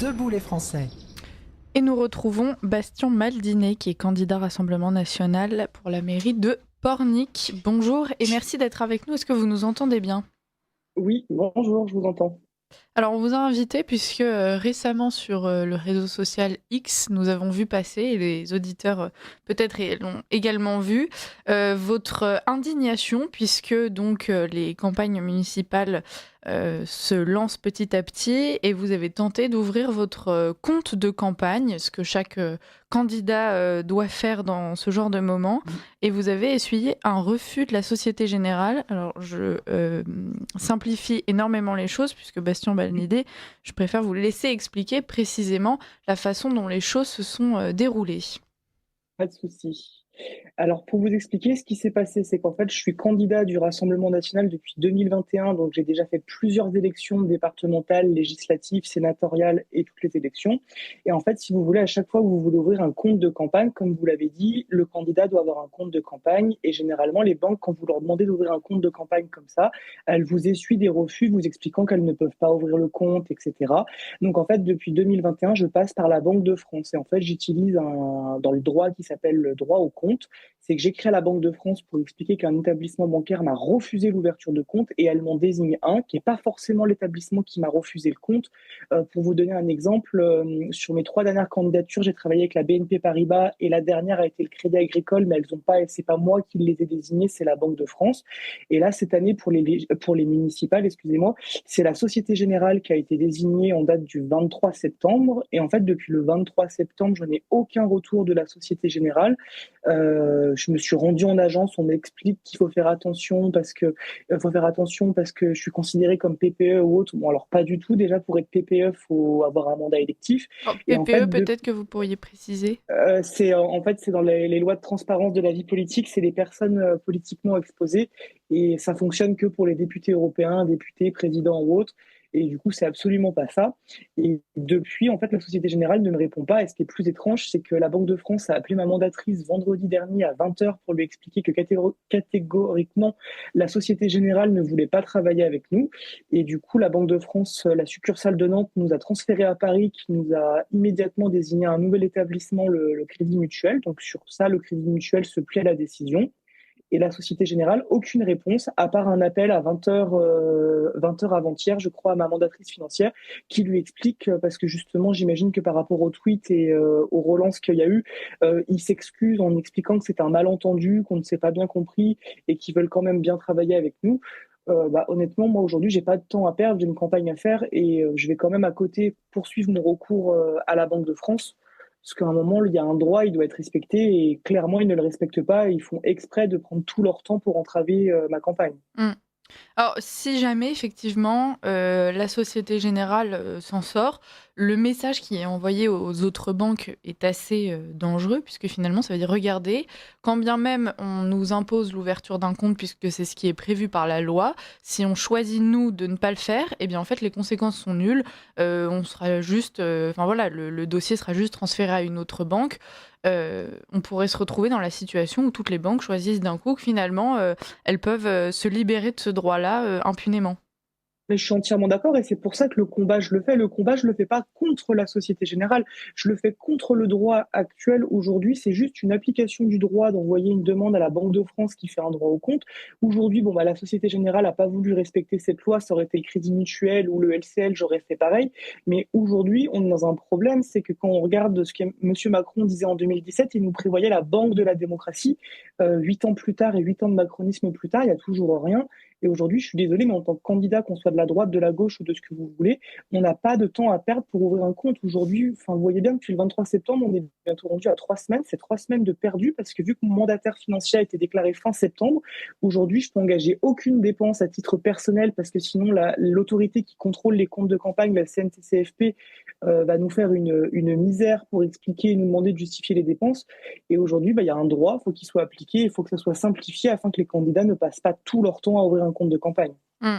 Debout les Français. Et nous retrouvons Bastien Maldinet, qui est candidat Rassemblement national pour la mairie de Pornic. Bonjour et merci d'être avec nous. Est-ce que vous nous entendez bien ? Oui, bonjour, je vous entends. Alors, on vous a invité puisque récemment sur le réseau social X, nous avons vu passer, et les auditeurs peut-être l'ont également vu, votre indignation puisque donc les campagnes municipales se lancent petit à petit et vous avez tenté d'ouvrir votre compte de campagne, ce que chaque candidat doit faire dans ce genre de moment, et vous avez essuyé un refus de la Société Générale. Alors, je simplifie énormément les choses puisque Bastien Maldinet, je préfère vous laisser expliquer précisément la façon dont les choses se sont déroulées. Pas de souci. Alors, pour vous expliquer, ce qui s'est passé, c'est qu'en fait, je suis candidat du Rassemblement national depuis 2021, donc j'ai déjà fait plusieurs élections départementales, législatives, sénatoriales et toutes les élections. Et en fait, si vous voulez, à chaque fois que vous voulez ouvrir un compte de campagne, comme vous l'avez dit, le candidat doit avoir un compte de campagne. Et généralement, les banques, quand vous leur demandez d'ouvrir un compte de campagne comme ça, elles vous essuient des refus vous expliquant qu'elles ne peuvent pas ouvrir le compte, etc. Donc, en fait, depuis 2021, je passe par la Banque de France. Et en fait, j'utilise dans le droit qui s'appelle le droit au compte. C'est que j'écris à la Banque de France pour expliquer qu'un établissement bancaire m'a refusé l'ouverture de compte et elles m'en désignent un qui n'est pas forcément l'établissement qui m'a refusé le compte. Pour vous donner un exemple, sur mes 3 dernières candidatures, j'ai travaillé avec la BNP Paribas et la dernière a été le Crédit Agricole, mais elles ont pas, c'est pas moi qui les ai désignées, c'est la Banque de France. Et là, cette année, pour les municipales, excusez-moi, c'est la Société Générale qui a été désignée en date du 23 septembre. Et en fait, depuis le 23 septembre, je n'ai aucun retour de la Société Générale. Je me suis rendu en agence, on m'explique qu'il faut faire attention parce que je suis considéré comme PPE ou autre. Bon, alors pas du tout. Déjà, pour être PPE, faut avoir un mandat électif. Alors, Et en PPE, fait, peut-être que vous pourriez préciser. c'est dans les lois de transparence de la vie politique, c'est les personnes politiquement exposées et ça fonctionne que pour les députés européens, députés, présidents ou autres. Et du coup, c'est absolument pas ça. Et depuis, en fait, la Société Générale ne me répond pas. Et ce qui est plus étrange, c'est que la Banque de France a appelé ma mandatrice vendredi dernier à 20h pour lui expliquer que catégoriquement, la Société Générale ne voulait pas travailler avec nous. Et du coup, la Banque de France, la succursale de Nantes, nous a transféré à Paris, qui nous a immédiatement désigné un nouvel établissement, le Crédit Mutuel. Donc sur ça, le Crédit Mutuel se plie à la décision. Et la Société Générale, aucune réponse, à part un appel à 20h avant-hier, je crois, à ma mandatrice financière, qui lui explique, parce que justement, j'imagine que par rapport aux tweets et aux relances qu'il y a eu, ils s'excusent en expliquant que c'est un malentendu, qu'on ne s'est pas bien compris et qu'ils veulent quand même bien travailler avec nous. Honnêtement, moi aujourd'hui, j'ai pas de temps à perdre, j'ai une campagne à faire et je vais quand même à côté poursuivre mon recours à la Banque de France. Parce qu'à un moment, il y a un droit, il doit être respecté et clairement, ils ne le respectent pas. Et ils font exprès de prendre tout leur temps pour entraver ma campagne. Mm. Alors, si jamais, effectivement, la Société Générale s'en sort, le message qui est envoyé aux autres banques est assez dangereux, puisque finalement, ça veut dire, regardez, quand bien même on nous impose l'ouverture d'un compte, puisque c'est ce qui est prévu par la loi, si on choisit, nous, de ne pas le faire, eh bien, en fait, les conséquences sont nulles. On sera juste... Enfin, voilà, le dossier sera juste transféré à une autre banque. On pourrait se retrouver dans la situation où toutes les banques choisissent d'un coup que finalement elles peuvent se libérer de ce droit-là impunément. Mais je suis entièrement d'accord et c'est pour ça que le combat, je le fais. Le combat, je le fais pas contre la Société Générale. Je le fais contre le droit actuel aujourd'hui. C'est juste une application du droit d'envoyer une demande à la Banque de France qui fait un droit au compte. Aujourd'hui, bon, bah, la Société Générale n'a pas voulu respecter cette loi. Ça aurait été le Crédit Mutuel ou le LCL, j'aurais fait pareil. Mais aujourd'hui, on est dans un problème. C'est que quand on regarde ce que M. Macron disait en 2017, il nous prévoyait la banque de la démocratie. 8 ans plus tard et 8 ans de macronisme plus tard, il n'y a toujours rien. Et aujourd'hui, je suis désolé, mais en tant que candidat, qu'on soit de la droite, de la gauche ou de ce que vous voulez, on n'a pas de temps à perdre pour ouvrir un compte. Aujourd'hui, enfin, vous voyez bien que depuis le 23 septembre, on est bientôt rendu à 3 semaines. C'est 3 semaines de perdu parce que vu que mon mandataire financier a été déclaré fin septembre, aujourd'hui, je peux engager aucune dépense à titre personnel parce que sinon, l'autorité qui contrôle les comptes de campagne, la CNCCFP, va nous faire une misère pour expliquer et nous demander de justifier les dépenses. Et aujourd'hui, il y a un droit, il faut qu'il soit appliqué, il faut que ça soit simplifié afin que les candidats ne passent pas tout leur temps à ouvrir un compte de campagne. Mm.